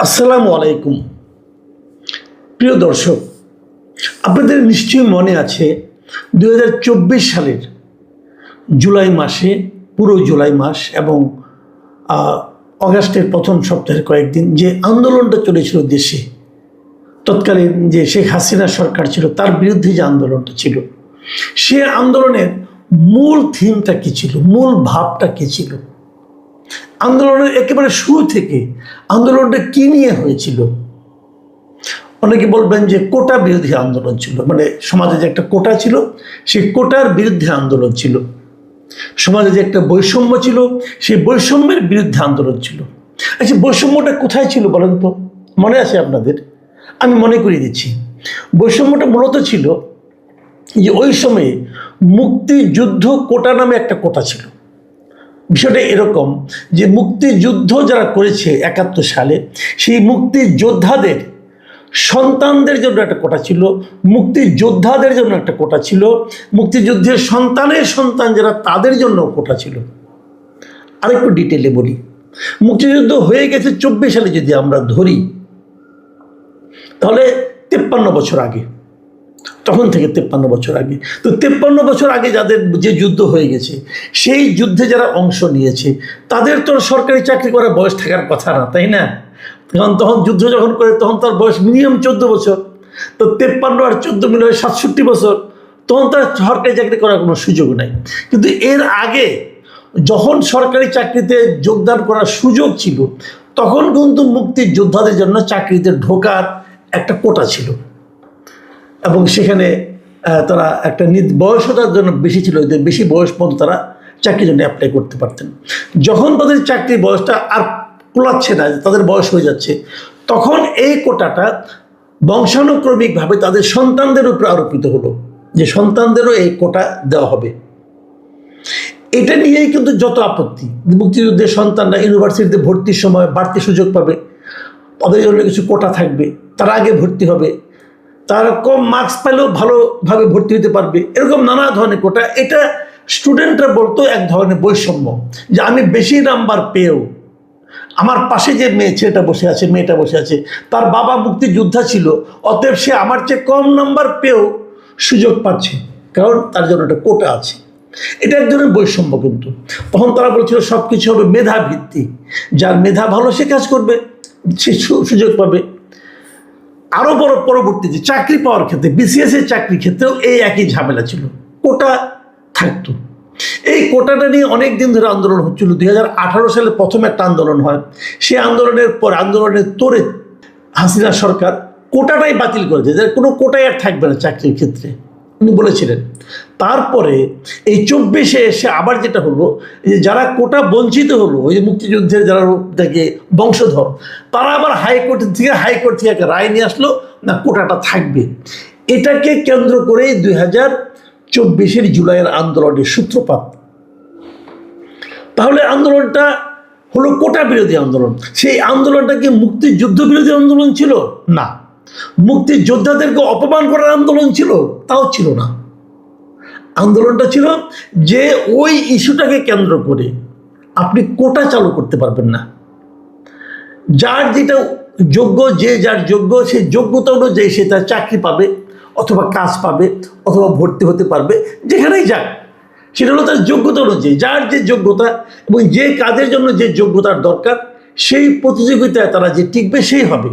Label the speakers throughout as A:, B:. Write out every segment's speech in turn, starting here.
A: আসসালামু আলাইকুম। প্রিয় দর্শক, আপনাদের নিশ্চয়ই মনে আছে 2024 সালের জুলাই মাসে, পুরো জুলাই মাস এবং অগাস্টের প্রথম সপ্তাহের কয়েকদিন যে আন্দোলনটা চলেছিল দেশে, তৎকালীন যে শেখ হাসিনা সরকার ছিল তার বিরুদ্ধে যে আন্দোলনটা ছিল, সে আন্দোলনের মূল থিমটা কী ছিল, মূল ভাবটা কী ছিল, আন্দোলনের একেবারে শুরু থেকে আন্দোলনটা কী নিয়ে হয়েছিল। অনেকে বলবেন যে কোটা বিরোধী আন্দোলন ছিল, মানে সমাজে যে একটা কোটা ছিল সেই কোটার বিরুদ্ধে আন্দোলন ছিল, সমাজে যে একটা বৈষম্য ছিল সেই বৈষম্যের বিরুদ্ধে আন্দোলন ছিল। আচ্ছা, বৈষম্যটা কোথায় ছিল বলেন তো? মনে আছে আপনাদের? আমি মনে করিয়ে দিচ্ছি। বৈষম্যটা মূলত ছিল যে ওই সময়ে মুক্তিযুদ্ধ কোটা নামে একটা কোটা ছিল। বিষয়টা এরকম যে মুক্তিযুদ্ধ যারা করেছে 71 সালে, সেই মুক্তিযোদ্ধাদের সন্তানদের জন্য একটা কোটা ছিল, মুক্তিযোদ্ধাদের জন্য একটা কোটা ছিল, মুক্তিযুদ্ধের সন্তানের সন্তান যারা তাদের জন্য কোটা ছিল। আরেকটু ডিটেলে বলি, মুক্তিযুদ্ধ হয়ে গেছে 24 সালে যদি আমরা ধরি, তাহলে 53 বছর আগে, তখন থেকে 53 বছর আগে। তো 53 বছর আগে যাদের যে যুদ্ধ হয়ে গেছে, সেই যুদ্ধে যারা অংশ নিয়েছে তাদের তো সরকারি চাকরি করার বয়স থাকার কথা না, তাই না? কারণ তখন যুদ্ধ যখন করে তখন তার বয়স মিনিমাম 14 বছর। তো 53 আর 14 মিলে 67 বছর, তখন তার সরকারি চাকরি করার কোনো সুযোগ নাই। কিন্তু এর আগে যখন সরকারি চাকরিতে যোগদান করার সুযোগ ছিল, তখন কিন্তু মুক্তিযোদ্ধাদের জন্য চাকরিতে ঢোকার একটা কোটা ছিল এবং সেখানে তারা একটা বয়সতার জন্য বেশি ছিল, যে বেশি বয়স পর্যন্ত তারা চাকরির জন্য অ্যাপ্লাই করতে পারতেন। যখন তাদের চাকরির বয়সটা আর কুলাচ্ছে না, তাদের বয়স হয়ে যাচ্ছে, তখন এই কোটাটা বংশানুক্রমিকভাবে তাদের সন্তানদের উপরে আরোপিত হলো, যে সন্তানদেরও এই কোটা দেওয়া হবে। এটা নিয়েই কিন্তু যত আপত্তি, মুক্তিযুদ্ধের সন্তানরা ইউনিভার্সিটিতে ভর্তির সময় বাড়তি সুযোগ পাবে, তাদের জন্য কিছু কোটা থাকবে, তারা আগে ভর্তি হবে, তারা কম মার্কস পেলেও ভালোভাবে ভর্তি হতে পারবে, এরকম নানা ধরনের কোটা। এটা স্টুডেন্টরা বলতো এক ধরনের বৈষম্য, যে আমি বেশি নাম্বার পেয়েও আমার পাশে যে ছেলেটা বসে আছে, মেয়েটা বসে আছে, তার বাবা মুক্তিযোদ্ধা ছিল, অতএব সে আমার চেয়ে কম নাম্বার পেয়েও সুযোগ পাচ্ছে, কারণ তার জন্য একটা কোটা আছে। এটা এক ধরনের বৈষম্য। কিন্তু তখন তারা বলছিল সব কিছু হবে মেধা ভিত্তিক, যার মেধা ভালো সে কাজ করবে, সে সুযোগ পাবে। আরও বড় পরবর্তীতে চাকরি পাওয়ার ক্ষেত্রে, বিসিএস এর চাকরির ক্ষেত্রেও এই একই ঝামেলা ছিল, কোটা থাকতো। এই কোটাটা নিয়ে অনেক দিন ধরে আন্দোলন হচ্ছিল। 2018 সালে প্রথম একটা আন্দোলন হয়, সেই আন্দোলনের পর আন্দোলনের তোরে হাসিনা সরকার কোটাটাই বাতিল করেছে, যে কোনো কোটাই আর থাকবে না চাকরির ক্ষেত্রে, উনি বলেছিলেন। তারপরে এই 24-এ এসে আবার যেটা হলো, যে যারা কোটা বঞ্চিত হলো, ওই যে মুক্তিযুদ্ধের যারা থেকে বংশধর, তারা আবার হাইকোর্ট থেকে একটা রায় নিয়ে আসলো, না কোটাটা থাকবে। এটাকে কেন্দ্র করেই 2024-এর জুলাইয়ের আন্দোলনের সূত্রপাত। তাহলে আন্দোলনটা হলো কোটা বিরোধী আন্দোলন। সেই আন্দোলনটা কি মুক্তিযুদ্ধ বিরোধী আন্দোলন ছিল? না। মুক্তিযোদ্ধাদেরকে অপমান করার আন্দোলন ছিল? তাও ছিল না। আন্দোলনটা ছিল যে ওই ইস্যুটাকে কেন্দ্র করে আপনি কোটা চালু করতে পারবেন না, যার যেটা যোগ্য, যে যার যোগ্য, সেই যোগ্যতা অনুযায়ী সে তার চাকরি পাবে, অথবা কাজ পাবে, অথবা ভর্তি হতে পারবে, যেখানেই যাক সেটা হলো তার যোগ্যতা অনুযায়ী, যার যে যোগ্যতা এবং যে কাজের জন্য যে যোগ্যতার দরকার, সেই প্রতিযোগিতায় তারা যে টিকবে সেই হবে।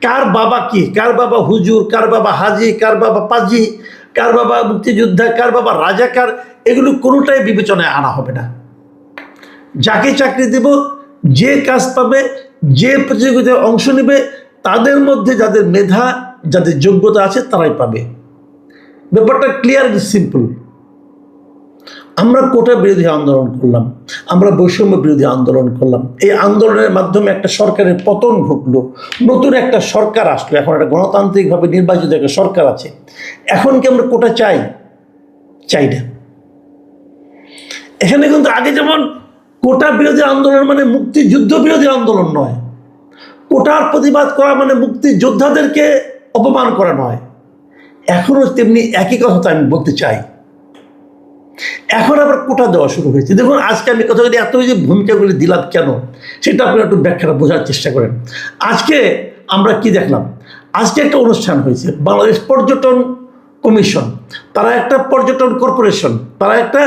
A: কার বাবা কি, কার বাবা হুজুর, কার বাবা হাজি, কার বাবা পাজি, কার বাবা মুক্তিযোদ্ধা, কার বাবা রাজাকার, এগুলো কোনোটাই বিবেচনায় আনা হবে না। যাকে চাকরি দেব, যে কাজ পাবে, যে প্রতিযোগিতায় অংশ নেবে, তাদের মধ্যে যাদের মেধা, যাদের যোগ্যতা আছে তারাই পাবে। ব্যাপারটা ক্লিয়ার, সিম্পল। আমরা কোটা বিরোধী আন্দোলন করলাম, আমরা বৈষম্য বিরোধী আন্দোলন করলাম। এই আন্দোলনের মাধ্যমে একটা সরকারের পতন ঘটলো, নতুন একটা সরকার আসলো, এখন একটা গণতান্ত্রিকভাবে নির্বাচিত একটা সরকার আছে। এখন কি আমরা কোটা চাই? চাই না। এখানে কিন্তু আগে যেমন কোটা বিরোধী আন্দোলন মানে মুক্তিযুদ্ধ বিরোধী আন্দোলন নয়, কোটার প্রতিবাদ করা মানে মুক্তিযোদ্ধাদেরকে অপমান করা নয়। এখনও তেমনি একই কথা আমি বলতে চাই। এখন আবার কোটা দেওয়া শুরু হয়েছে। দেখুন আজকে আমি কথাগুলি এত যে ভূমিকাগুলি দিলাম কেন, সেটা আপনারা একটু ব্যাখ্যাটা বোঝার চেষ্টা করেন। আজকে আমরা কি দেখলাম, আজকে একটা অনুষ্ঠান হয়েছে, বাংলাদেশ পর্যটন কমিশন, তারা একটা পর্যটন কর্পোরেশন, তারা একটা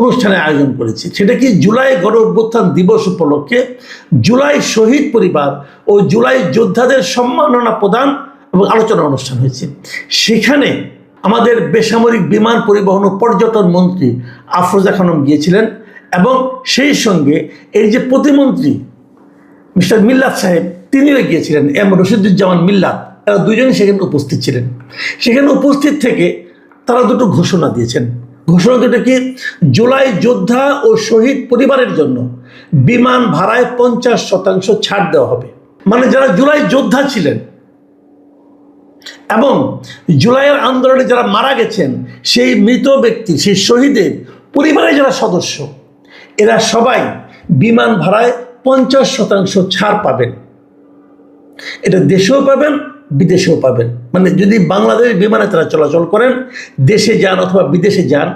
A: অনুষ্ঠানের আয়োজন করেছে। সেটা কি জুলাই গণ অভ্যুত্থান দিবস উপলক্ষে জুলাই শহীদ পরিবার ও জুলাই যোদ্ধাদের সম্মাননা প্রদান এবং আলোচনা অনুষ্ঠান হয়েছে। সেখানে আমাদের বেসামরিক বিমান পরিবহন ও পর্যটন মন্ত্রী আফরোজা খানম গিয়েছিলেন এবং সেই সঙ্গে এর যে প্রতিমন্ত্রী মিস্টার মিল্লাত সাহেব তিনিও গিয়েছিলেন, এম রশিদুজ্জামান মিল্লাত, তারা দুজনই সেখানে উপস্থিত ছিলেন। সেখানে উপস্থিত থেকে তারা দুটো ঘোষণা দিয়েছেন। ঘোষণা দুটো কি, জুলাই যোদ্ধা ও শহীদ পরিবারের জন্য বিমান ভাড়ায় 50% ছাড় দেওয়া হবে। মানে যারা জুলাই যোদ্ধা ছিলেন এবং জুলাইয়ের আন্দোলনে যারা মারা গেছেন, সেই মৃত ব্যক্তি, সেই শহীদের পরিবারের যারা সদস্য, এরা সবাই বিমান ভাড়ায় 50% ছাড় পাবেন। এটা দেশেও পাবেন, বিদেশেও পাবেন। মানে যদি বাংলাদেশ বিমানে তারা চলাচল করেন, দেশে যান অথবা বিদেশে যান,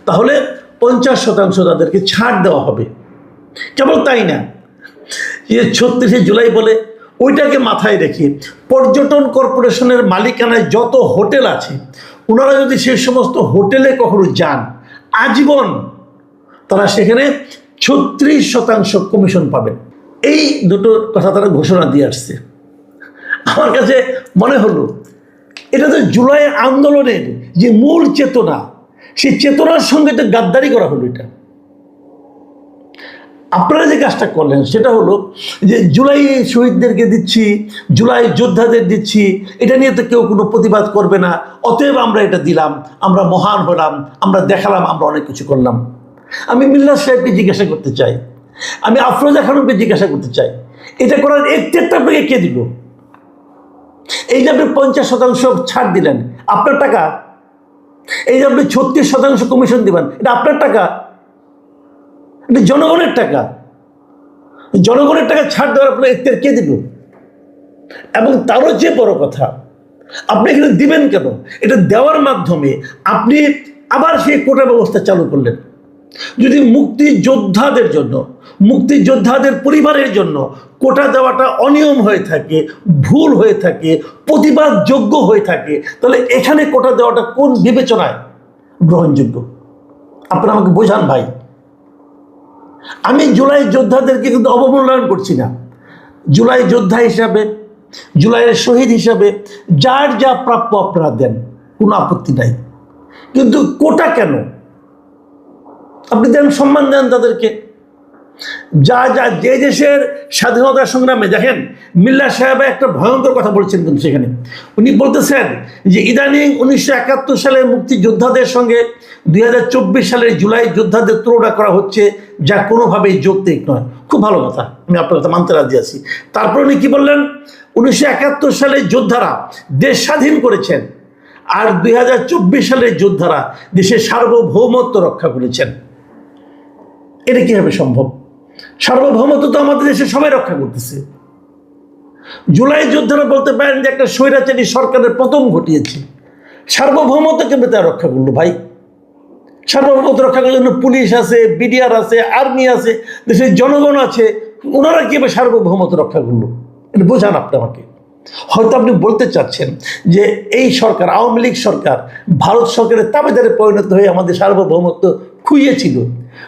A: তাহলে 50% তাদেরকে ছাড় দেওয়া হবে। কেবল তাই না, যে 36শে জুলাই বলে ওইটাকে মাথায় রেখে পর্যটন কর্পোরেশনের মালিকানায় যত হোটেল আছে, ওনারা যদি সে সমস্ত হোটেলে কখনো যান, আজীবন তারা সেখানে 36% কমিশন পাবেন। এই দুটো কথা তারা ঘোষণা দিয়ে আসছে। আমার কাছে মনে হলো এটা তো জুলাই আন্দোলনের যে মূল চেতনা, সেই চেতনার সঙ্গে তো গাদ্দারি করা হলো। এটা আপনারা যে কাজটা করলেন সেটা হলো যে জুলাই শহীদদেরকে দিচ্ছি, জুলাই যোদ্ধাদের দিচ্ছি, এটা নিয়ে তো কেউ কোনো প্রতিবাদ করবে না, অতএব আমরা এটা দিলাম, আমরা মহান হলাম, আমরা দেখালাম আমরা অনেক কিছু করলাম। আমি মিল্লাত সাহেবকে জিজ্ঞাসা করতে চাই, আমি আফরোজা খানমকে জিজ্ঞাসা করতে চাই, এটা করার একটু আপনাকে কে দিল? এই যে আপনি 50% ছাড় দিলেন, আপনার টাকা। এই যে আপনি 36% কমিশন দিবেন, এটা আপনার টাকা, এটা জনগণের টাকা। জনগণের টাকা ছাড় দেওয়ার আপনার এখতিয়ার কে দিল? এবং তারও যে বড় কথা, আপনি এখানে দিবেন কেন? এটা দেওয়ার মাধ্যমে আপনি আবার সেই কোটা ব্যবস্থা চালু করলেন। যদি মুক্তিযোদ্ধাদের জন্য, মুক্তিযোদ্ধাদের পরিবারের জন্য কোটা দেওয়াটা অনিয়ম হয়ে থাকে, ভুল হয়ে থাকে, প্রতিবাদযোগ্য হয়ে থাকে, তাহলে এখানে কোটা দেওয়াটা কোন বিবেচনায় গ্রহণযোগ্য? আপনারা আমাকে বোঝান ভাই। আমি জুলাই যোদ্ধাদেরকে কিন্তু অবমূল্যায়ন করছি না। জুলাই যোদ্ধা হিসাবে, জুলাইয়ের শহীদ হিসাবে যার যা প্রাপ্য আপনারা দেন, কোনো আপত্তি নাই। কিন্তু কোটা কেন? আপনি দেন, সম্মান দেন তাদেরকে। যা যা যে দেশের স্বাধীনতা সংগ্রামে, দেখেন মিল্লাত সাহেব একটা ভয়ঙ্কর কথা বলছেন কিন্তু সেখানে। উনি বলতেছেন যে ইদানিং 1971 সালের মুক্তিযোদ্ধাদের সঙ্গে 2024 সালের জুলাই যোদ্ধাদের তুলনা করা হচ্ছে, যা কোনোভাবেই যৌক্তিক নয়। খুব ভালো কথা, আমি আপনার কথা মানতে রাজি আছি। তারপর উনি কি বললেন, 1971 সালের যোদ্ধারা দেশ স্বাধীন করেছেন, আর 2024 সালের যোদ্ধারা দেশের সার্বভৌমত্ব রক্ষা করেছেন। এটা কিভাবে সম্ভব? সার্বভৌমত্ব তো আমাদের দেশে সবাই রক্ষা করতেছে। জুলাই যোদ্ধারা বলতে পারেন যে একটা স্বৈরাচারী সরকারের পতন ঘটিয়েছে, সার্বভৌমত্ব কেমন তারা রক্ষা করলো ভাই? সার্বভৌমত্ব রক্ষা করার জন্য পুলিশ আছে, বিডিআর আছে, আর্মি আছে, দেশের জনগণ আছে, ওনারা কিভাবে সার্বভৌমত্ব রক্ষা করলো? এটা বোঝান আপনি আমাকে। হয়তো আপনি বলতে চাচ্ছেন যে এই সরকার, আওয়ামী লীগ সরকার, ভারত সরকারের তাবেদারে পরিণত হয়ে আমাদের সার্বভৌমত্ব খুইয়েছিল।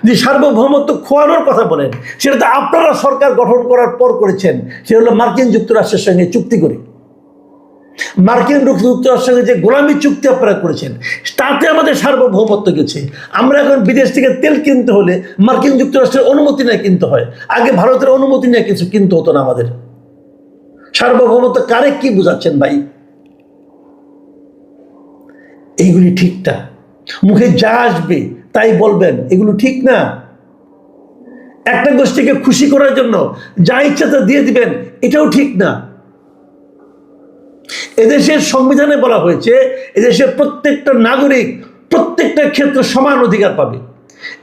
A: যে সার্বভৌমত্ব খোয়ানোর কথা বলেন, সেটা তো আপনারা সরকার গঠন করার পর করেছেন। সেটা হলো মার্কিন যুক্তরাষ্ট্রের সঙ্গে চুক্তি করে। মার্কিন যুক্তরাষ্ট্রের সঙ্গে যে গোলামি চুক্তি আপনারা করেছেন, তাতে আমাদের সার্বভৌমত্ব গেছে। আমরা এখন বিদেশ থেকে তেল কিনতে হলে মার্কিন যুক্তরাষ্ট্রের অনুমতি নিয়ে কিনতে হয়, আগে ভারতের অনুমতি নিয়ে কিছু কিনতে হতো না আমাদের। সার্বভৌমত্ব কারে কি বুঝাচ্ছেন ভাই? এইগুলি ঠিক না। মুখে যা আসবে তাই বলবেন, এগুলো ঠিক না। একটা গোষ্ঠীকে খুশি করার জন্য যা ইচ্ছা তা দিয়ে দিবেন, এটাও ঠিক না। এদেশের সংবিধানে বলা হয়েছে এদেশের প্রত্যেকটা নাগরিক প্রত্যেকটা ক্ষেত্রে সমান অধিকার পাবে।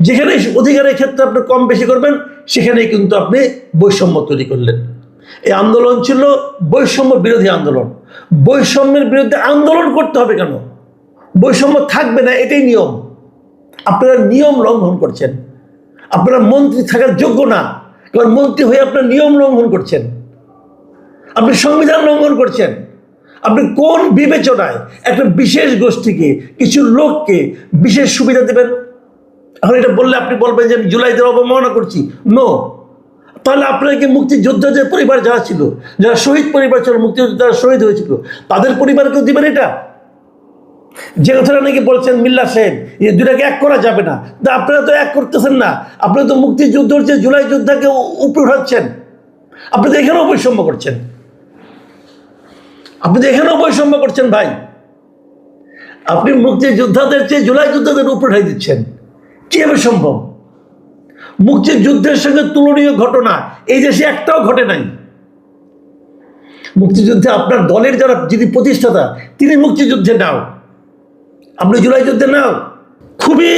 A: যেখানে অধিকারের ক্ষেত্রে আপনি কম বেশি করবেন, সেখানেই কিন্তু আপনি বৈষম্য তৈরি করলেন। এই আন্দোলন ছিল বৈষম্য বিরোধী আন্দোলন। বৈষম্যের বিরুদ্ধে আন্দোলন করতে হবে কেন? বৈষম্য থাকবে না, এটাই নিয়ম। আপনারা নিয়ম লঙ্ঘন করছেন। আপনারা মন্ত্রী থাকার যোগ্য না, কারণ মন্ত্রী হয়ে আপনার নিয়ম লঙ্ঘন করছেন, আপনি সংবিধান লঙ্ঘন করছেন। আপনি কোন বিবেচনায় একটা বিশেষ গোষ্ঠীকে, কিছু লোককে বিশেষ সুবিধা দেবেন? এখন এটা বললে আপনি বলবেন যে আমি জুলাইদের অবমাননা করছি। নো। তাহলে আপনাকে মুক্তিযোদ্ধাদের পরিবার যারা ছিল, যারা শহীদ পরিবার ছিল, মুক্তিযোদ্ধা যারা শহীদ হয়েছিল, তাদের পরিবারকেও দিবেন এটা? যে কথাটা নাকি বলছেন মিল্লা সাহেব, এই দুটাকে এক করা যাবে না, তা আপনারা তো এক করতেছেন না। আপনারা তো মুক্তিযুদ্ধের যে জুলাই যোদ্ধাকে উপরে উঠাচ্ছেন। আপনি তো এখানেও বৈষম্য করছেন, আপনি তো এখানেও বৈষম্য করছেন ভাই। আপনি মুক্তিযোদ্ধাদের চেয়ে জুলাই যোদ্ধাদের উপরে উঠাই দিচ্ছেন, কিভাবে সম্ভব? মুক্তিযুদ্ধের সঙ্গে তুলনীয় ঘটনা এই দেশে একটাও ঘটে নাই। মুক্তিযুদ্ধে আপনার দলের যারা যিনি প্রতিষ্ঠাতা, তিনি মুক্তিযুদ্ধে নাও, আপনি জুলাই যুদ্ধে নাও। খুবই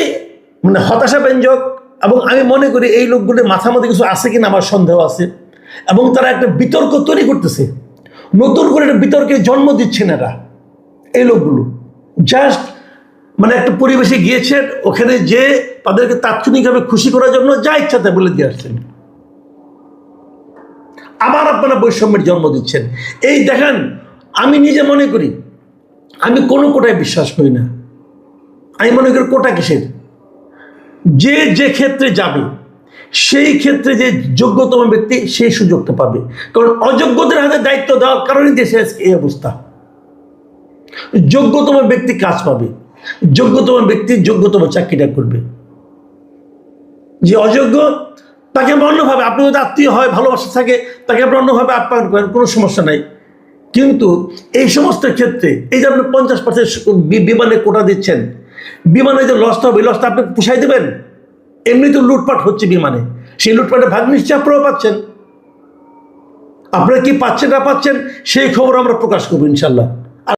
A: হতাশাব্যঞ্জক। এবং আমি মনে করি এই লোকগুলোর মাথার মধ্যে কিছু আছে কিনা আমার সন্দেহ আছে, এবং তারা একটা বিতর্ক তৈরি করতেছে, নতুন করে একটা বিতর্কের জন্ম দিচ্ছেন এরা। এই লোকগুলো জাস্ট একটা পরিবেশে গিয়েছেন, ওখানে যে তাদেরকে তাৎক্ষণিকভাবে খুশি করার জন্য যা ইচ্ছা তা বলে দিয়ে আসছেন। আবার আপনারা বৈষম্যের জন্ম দিচ্ছেন। এই দেখেন, আমি নিজে মনে করি আমি কোনো কোটায় বিশ্বাস করি না। আমি মনে করি কোটা কিসের? যে যে ক্ষেত্রে যাবে সেই ক্ষেত্রে যে যোগ্যতম ব্যক্তি সেই সুযোগটা পাবে, কারণ অযোগ্যদের হাতে দায়িত্ব দেওয়ার কারণে দেশে আজকে এই অবস্থা। যোগ্যতম ব্যক্তি কাজ পাবে, যোগ্যতম ব্যক্তি যোগ্যতম চাকরিটা করবে। যে অযোগ্য তাকে আমরা অন্যভাবে, আপনি যদি আত্মীয় হয়, ভালোবাসা থাকে, তাকে আপনি অন্যভাবে আপ্যায়ন করেন, কোনো সমস্যা নাই। কিন্তু এই সমস্ত ক্ষেত্রে এই যে আপনি 50% বিমানে কোটা দিচ্ছেন, বিমানে যে লসটা হবে, লসটা আপনি পুষাই দেবেন? এমনি তো লুটপাট হচ্ছে বিমানে, সেই লুটপাটের ভাগ নিশ্চয়ই আপনারাও পাচ্ছেন। আপনারা কি পাচ্ছেন না পাচ্ছেন সেই খবর আমরা প্রকাশ করবো ইনশাল্লাহ।